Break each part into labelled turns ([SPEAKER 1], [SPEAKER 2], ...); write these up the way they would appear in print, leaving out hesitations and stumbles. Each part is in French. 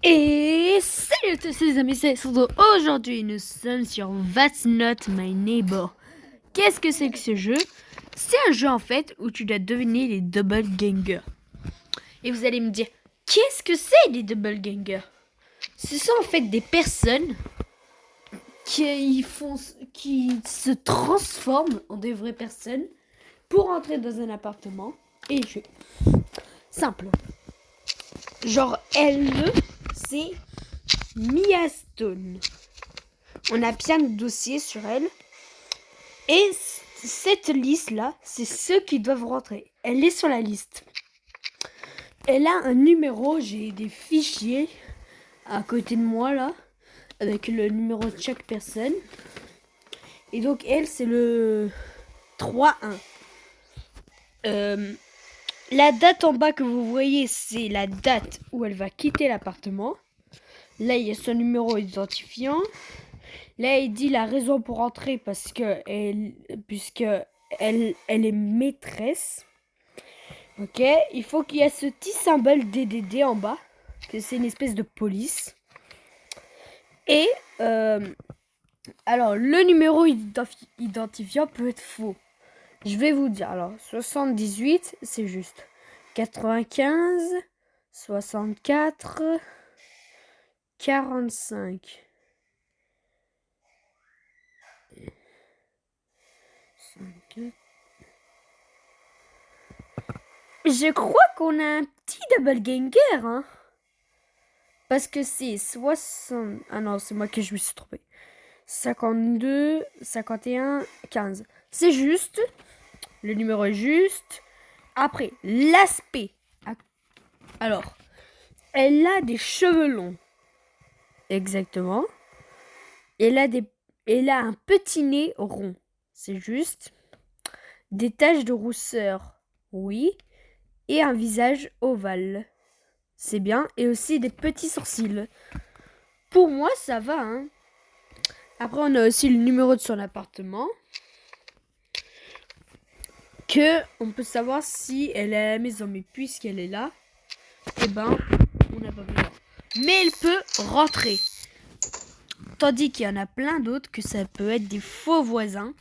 [SPEAKER 1] Et salut à tous les amis, c'est Sando. Aujourd'hui nous sommes sur That's Not My Neighbor. Qu'est-ce que c'est que ce jeu? C'est un jeu en fait où tu dois deviner les double gangers. Et vous allez me dire, qu'est-ce que c'est les double gangers? Ce sont en fait des personnes qui se transforment en des vraies personnes pour entrer dans un appartement et jouer. Simple. Genre elle, c'est Mia Stone. On a bien le dossier sur elle. Et cette liste-là, c'est ceux qui doivent rentrer. Elle est sur la liste. Elle a un numéro, j'ai des fichiers à côté de moi là, avec le numéro de chaque personne. Et donc elle, c'est le 3-1. La date en bas que vous voyez, c'est la date où elle va quitter l'appartement. Là, il y a son numéro identifiant. Là, il dit la raison pour entrer puisque elle est maîtresse. Ok, il faut qu'il y ait ce petit symbole DDD en bas, que c'est une espèce de police. Et alors, le numéro identifiant peut être faux. Je vais vous dire. Alors, 78, c'est juste. 95, 64, 45. Je crois qu'on a un petit double ganger, hein. Parce que c'est 60... Ah non, c'est moi que je me suis trompé. 52, 51, 15. C'est juste. Le numéro est juste. Après, l'aspect. Alors, elle a des cheveux longs. Exactement. Elle a un petit nez rond. C'est juste. Des taches de rousseur. Oui. Et un visage ovale. C'est bien. Et aussi des petits sourcils. Pour moi, ça va, hein. Après, on a aussi le numéro de son appartement. Que on peut savoir si elle est à la maison. Mais puisqu'elle est là, eh ben, on n'a pas besoin. Mais elle peut rentrer. Tandis qu'il y en a plein d'autres que ça peut être des faux voisins.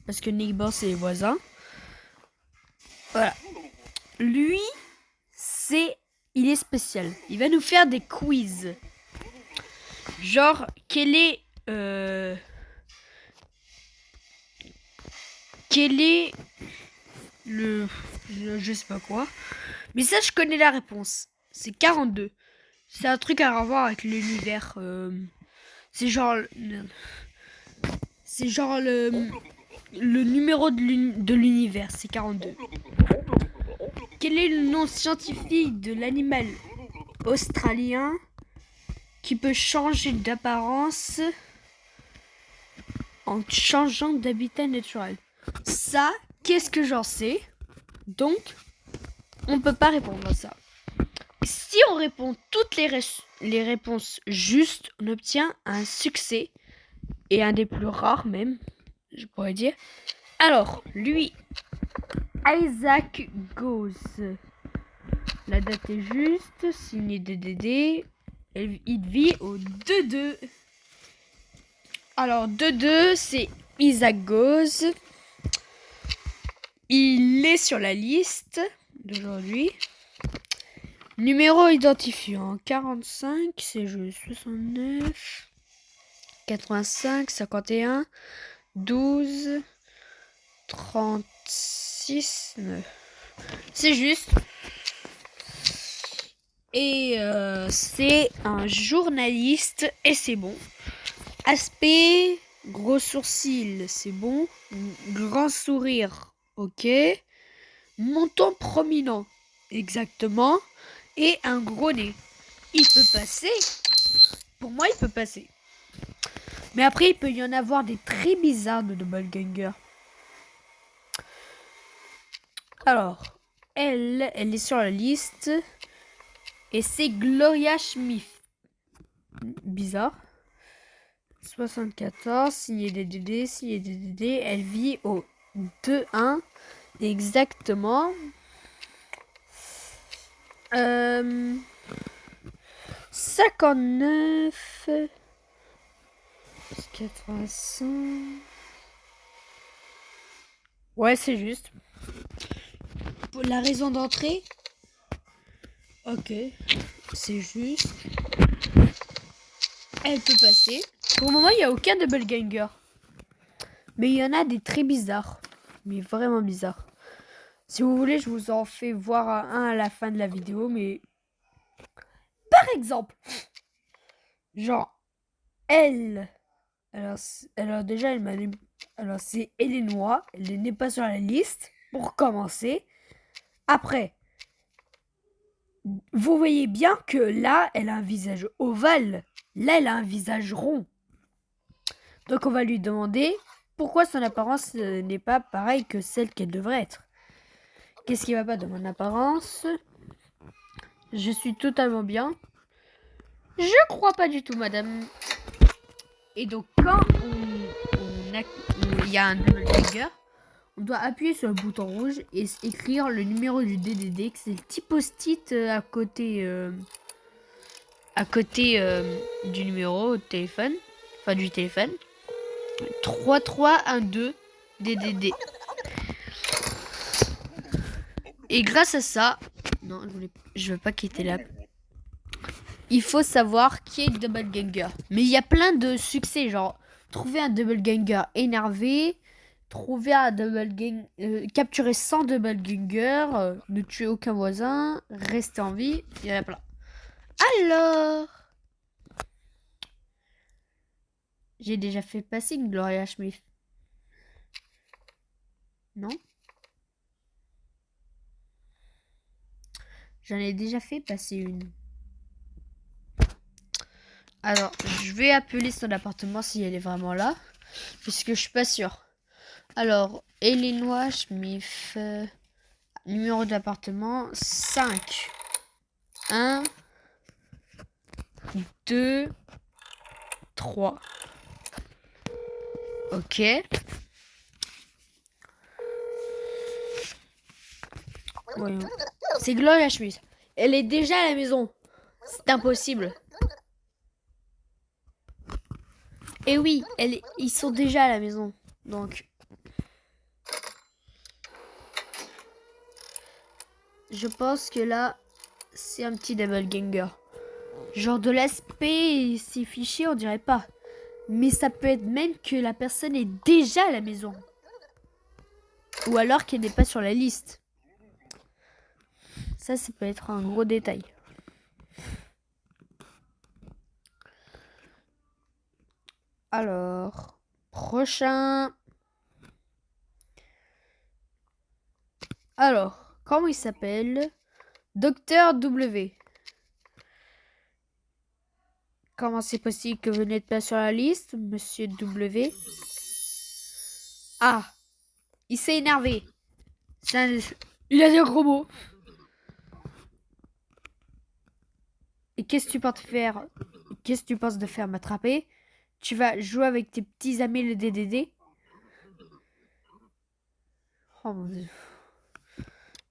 [SPEAKER 1] Parce que neighbor, c'est les voisins. Voilà. Lui, il est spécial. Il va nous faire des quiz. Genre, quel est le... Je sais pas quoi. Mais ça, je connais la réponse. C'est 42. C'est un truc à revoir avec l'univers. C'est genre le numéro de l'univers. C'est 42. Quel est le nom scientifique de l'animal australien qui peut changer d'apparence en changeant d'habitat naturel? Ça, qu'est-ce que j'en sais? Donc, on peut pas répondre à ça. Si on répond toutes les réponses justes, on obtient un succès. Et un des plus rares même, je pourrais dire. Alors, lui, Isaac Goes. La date est juste, signé DDD. Il vit au 2-2. Alors, 2-2, c'est Isaac Goes. Il est sur la liste d'aujourd'hui. Numéro identifiant 45, c'est juste 69, 85, 51, 12, 36, 9. C'est juste. Et c'est un journaliste et c'est bon. Aspect, gros sourcils, c'est bon. Grand sourire, ok. Menton prominent, exactement. Et un gros nez. Il peut passer. Pour moi, il peut passer. Mais après, il peut y en avoir des très bizarres de doppelganger. Alors, elle est sur la liste. Et c'est Gloria Smith. Bizarre. 74, signé DDD, signé DDD. Elle vit au 2-1. Exactement. 59. 85. Ouais, c'est juste. Pour la raison d'entrée. Ok. C'est juste. Elle peut passer. Pour le moment, il n'y a aucun double ganger. Mais il y en a des très bizarres. Mais vraiment bizarres. Si vous voulez, je vous en fais voir un à la fin de la vidéo. Mais par exemple, genre, elle. Alors déjà, elle m'a... Alors, c'est Elenois. Elle n'est pas sur la liste. Pour commencer. Après, vous voyez bien que là, elle a un visage ovale. Là, elle a un visage rond. Donc, on va lui demander pourquoi son apparence n'est pas pareille que celle qu'elle devrait être. Qu'est-ce qui va pas dans mon apparence? Je suis totalement bien. Je crois pas du tout, madame. Et donc, quand il y a un double trigger, on doit appuyer sur le bouton rouge et écrire le numéro du DDD, que c'est le petit post-it à côté du numéro de téléphone, enfin du téléphone. 3312 DDD. Et grâce à ça, non, je veux pas quitter là. Il faut savoir qui est le double ganger. Mais il y a plein de succès, genre trouver un double ganger énervé, trouver un double gang, capturer 100 double ganger, ne tuer aucun voisin, rester en vie, il y en a plein. Alors, j'ai déjà fait passer une Gloria Smith. Non? J'en ai déjà fait passer une. Alors, je vais appeler son appartement si elle est vraiment là. Puisque je suis pas sûre. Alors, Elenois Smith. Numéro d'appartement 5. 1, 2, 3. Ok. Voyons. C'est Gloria Smith. Elle est déjà à la maison. C'est impossible. Et oui, ils sont déjà à la maison. Donc, je pense que là, c'est un petit double ganger. Genre de l'aspect, ces fichiers, on dirait pas. Mais ça peut être même que la personne est déjà à la maison. Ou alors qu'elle n'est pas sur la liste. Ça peut être un gros détail. Alors, prochain. Alors, comment il s'appelle? Docteur W. Comment c'est possible que vous n'êtes pas sur la liste, Monsieur W? Ah, il s'est énervé. Il a dit un gros mot. Et qu'est-ce que tu penses faire? Qu'est-ce que tu penses de faire m'attraper? Tu vas jouer avec tes petits amis le DDD? Oh mon dieu.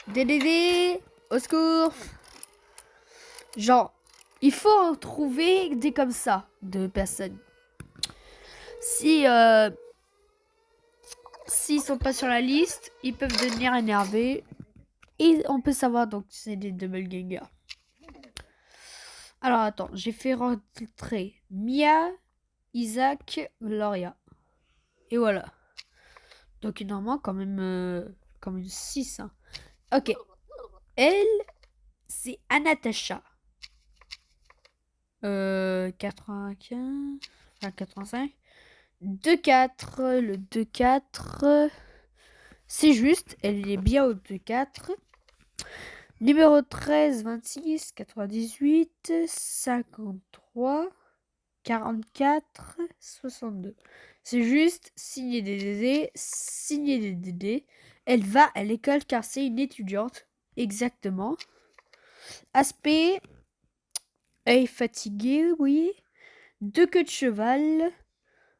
[SPEAKER 1] DDD, au secours. Genre, il faut en trouver des comme ça, de personnes. Si s'ils sont pas sur la liste, ils peuvent devenir énervés. Et on peut savoir donc c'est des double gangers. Alors attends, j'ai fait rentrer Mia, Isaac, Gloria. Et voilà. Donc il en manque quand même 6. Hein. Ok. Elle, c'est Anatasha. 95. Enfin 85. 2-4. Le 2-4. C'est juste. Elle est bien au 2-4. Numéro 13, 26, 98, 53, 44, 62. C'est juste signer des DD, signer des DD. Elle va à l'école car c'est une étudiante. Exactement. Aspect. Elle est fatiguée, oui. 2 queues de cheval.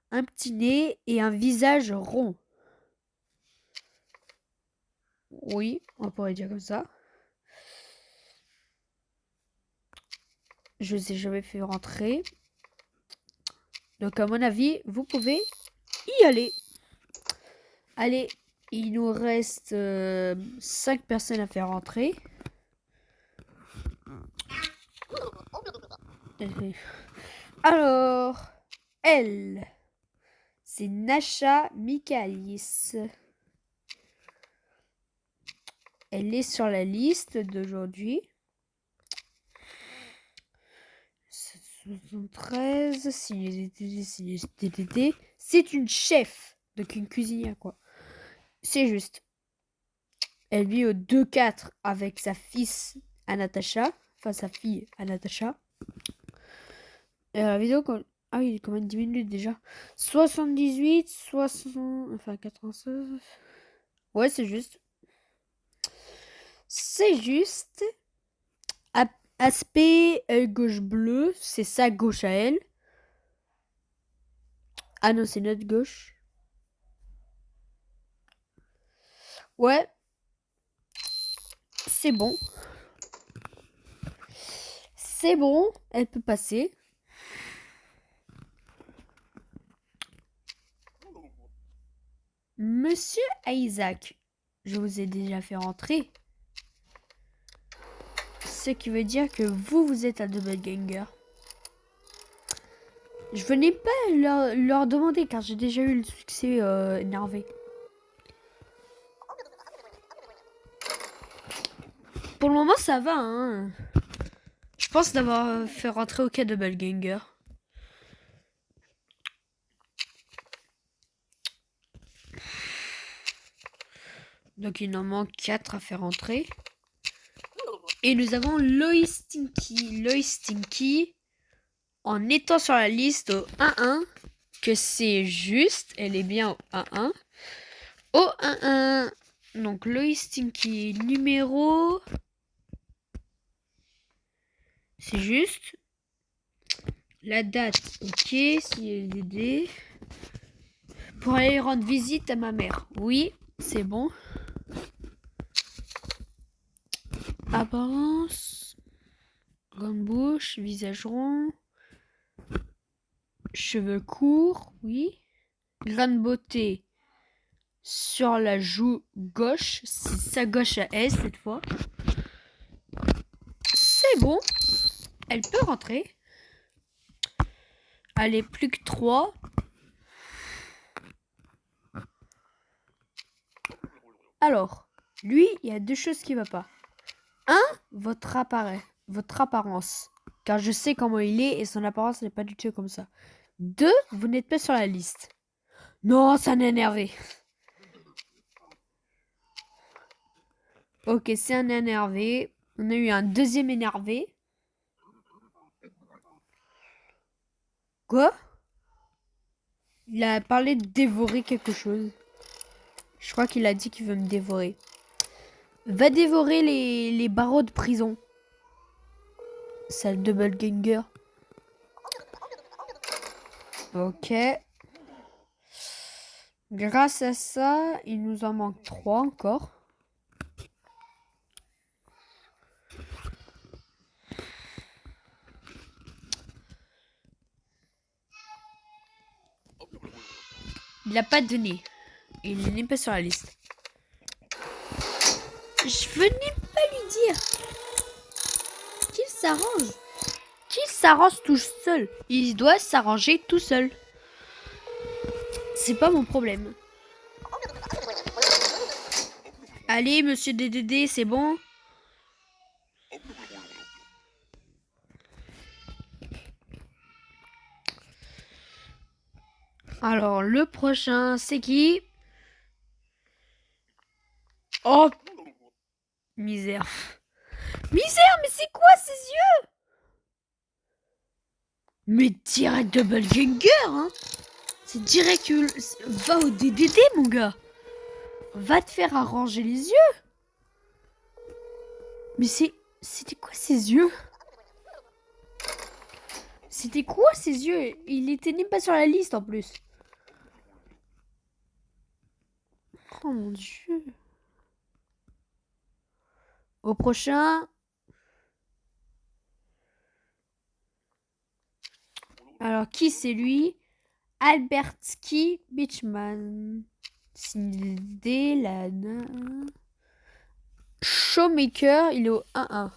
[SPEAKER 1] Un petit nez et un visage rond. Oui, on pourrait dire comme ça. Je les ai jamais fait rentrer. Donc à mon avis, vous pouvez y aller. Allez, il nous reste 5 personnes à faire rentrer. Alors, elle, c'est Nasha Michaelis. Elle est sur la liste d'aujourd'hui. 73, c'est une chef, donc une cuisinière quoi. C'est juste. Elle vit au 2-4 avec sa fille Anastasia. Enfin, sa fille Anastasia. Et la vidéo, ah oui, il est quand même 10 minutes déjà. 78, 60... Enfin, 96... Ouais, c'est juste. C'est juste. Aspect gauche bleu, c'est sa gauche à elle. Ah non, c'est notre gauche. Ouais. C'est bon. C'est bon, elle peut passer. Monsieur Isaac, je vous ai déjà fait rentrer. Ce qui veut dire que vous êtes un doppelganger. Je venais pas leur demander car j'ai déjà eu le succès énervé. Pour le moment, ça va, hein. Je pense d'avoir fait rentrer aucun doppelganger. Donc il en manque 4 à faire rentrer. Et nous avons Lois Stinky. Lois Stinky, en étant sur la liste au 1-1, que c'est juste, elle est bien au 1-1. Au 1-1, donc Lois Stinky, numéro... C'est juste. La date, ok, si elle est aidée. Pour aller rendre visite à ma mère. Oui, c'est bon. Apparence. Grande bouche, visage rond. Cheveux courts, oui. Grande beauté sur la joue gauche. C'est sa gauche à elle cette fois. C'est bon. Elle peut rentrer. Allez, plus que 3. Alors, lui, il y a 2 choses qui ne vont pas. 1, votre apparence. Car je sais comment il est et son apparence n'est pas du tout comme ça. 2, vous n'êtes pas sur la liste. Non, ça m'a énervé. Ok, c'est un énervé. On a eu un deuxième énervé. Quoi? Il a parlé de dévorer quelque chose. Je crois qu'il a dit qu'il veut me dévorer. Va dévorer les barreaux de prison. Sale doppelganger. Ok. Grâce à ça, il nous en manque 3 encore. Il n'a pas donné. Il n'est pas sur la liste. Je venais pas lui dire qu'il s'arrange. Qu'il s'arrange tout seul. Il doit s'arranger tout seul. C'est pas mon problème. Allez, monsieur DDD, c'est bon. Alors, le prochain, c'est qui? Oh, misère. Misère, mais c'est quoi ces yeux? Mais direct doppelganger, hein. C'est direct... Va au DDD, mon gars. Va te faire arranger les yeux. Mais c'était quoi ces yeux? C'était quoi ces yeux? Il était même pas sur la liste en plus. Oh mon dieu. Au prochain. Alors, qui c'est lui? Albertski Beachman. Delana. Showmaker, il est au 1-1.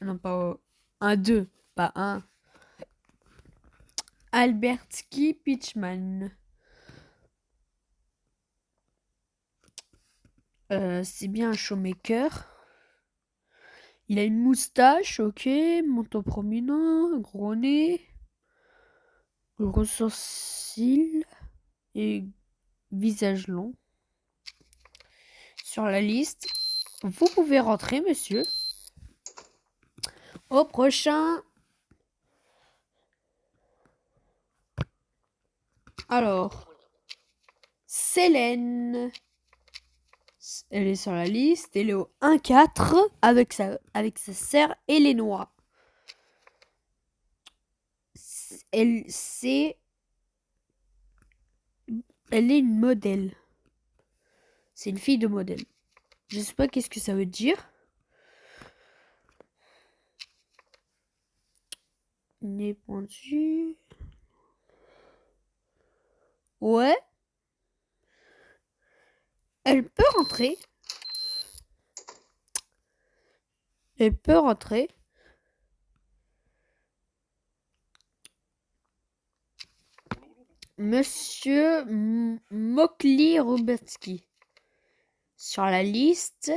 [SPEAKER 1] Non, pas au 1-2. Pas 1. Albertski Beachman. C'est bien un showmaker. Il a une moustache, ok. Menton prominent, gros nez. Gros sourcils. Et visage long. Sur la liste. Vous pouvez rentrer, monsieur. Au prochain. Alors. Célène. Elle est sur la liste. Elle est au 1-4 avec sa sœur Elénois. Elle est une modèle. C'est une fille de modèle. Je sais pas qu'est-ce que ça veut dire. Nez pointu. Ouais. Elle peut rentrer. Elle peut rentrer. Monsieur Mokli Robertski. Sur la liste.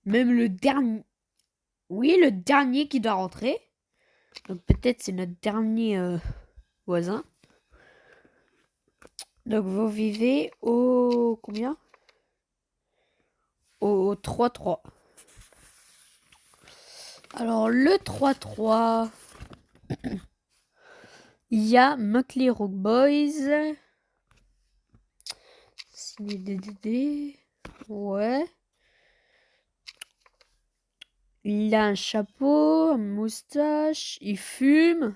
[SPEAKER 1] Même le dernier. Oui, le dernier qui doit rentrer. Donc peut-être c'est notre dernier voisin. Donc vous vivez au... Combien? Au 3-3. Alors le 3-3... Il y a Motley Rock Boys. Signé DDD. Ouais. Il a un chapeau, une moustache, il fume.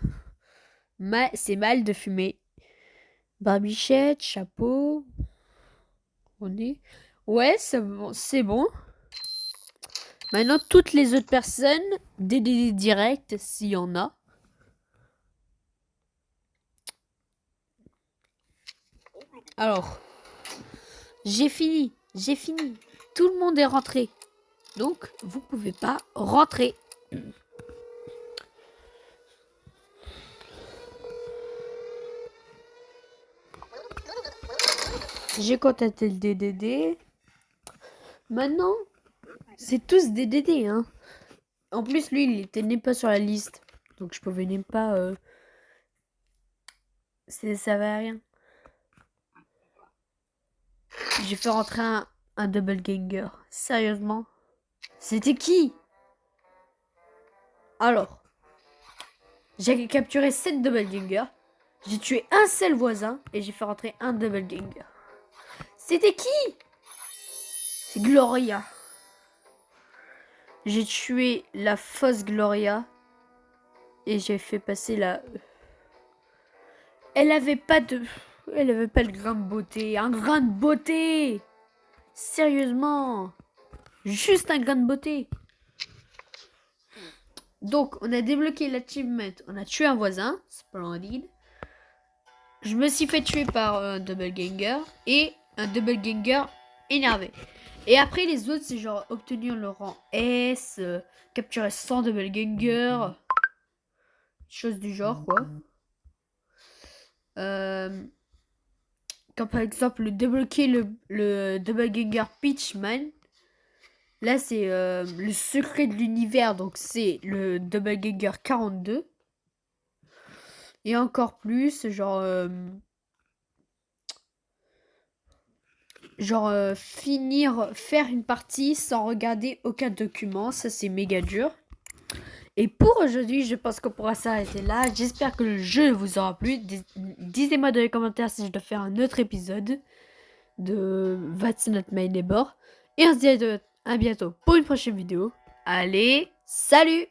[SPEAKER 1] C'est mal de fumer. Barbichette, chapeau. On est... Ouais, c'est bon. Maintenant, toutes les autres personnes, DDD direct, s'il y en a. Alors, j'ai fini. Tout le monde est rentré. Donc, vous pouvez pas rentrer. J'ai contacté le DDD. Maintenant, c'est tous DDD, hein. En plus, lui, il était même pas sur la liste. Donc, je pouvais même pas... Ça va à rien. J'ai fait rentrer un double ganger. Sérieusement. C'était qui? Alors. J'ai capturé 7 double gangers. J'ai tué un seul voisin. Et j'ai fait rentrer un double ganger. C'était qui? C'est Gloria. J'ai tué la fausse Gloria. Et j'ai fait passer la... Elle avait pas de grain de beauté. Un grain de beauté. Sérieusement. Juste un grain de beauté. Donc, on a débloqué l'achievement. On a tué un voisin. Splendide. Je me suis fait tuer par un double ganger. Et un double ganger énervé. Et après, les autres, c'est genre obtenir le rang S. Capturer 100 double ganger. Chose du genre, quoi. Comme par exemple, débloquer le double ganger Peachman. Là, c'est le secret de l'univers. Donc, c'est le double ganger 42. Et encore plus, genre... faire une partie sans regarder aucun document. Ça, c'est méga dur. Et pour aujourd'hui, je pense qu'on pourra s'arrêter là. J'espère que le jeu vous aura plu. Dites-moi dans les commentaires si je dois faire un autre épisode de That's Not My Neighbor. Et on se dit à bientôt pour une prochaine vidéo. Allez, salut!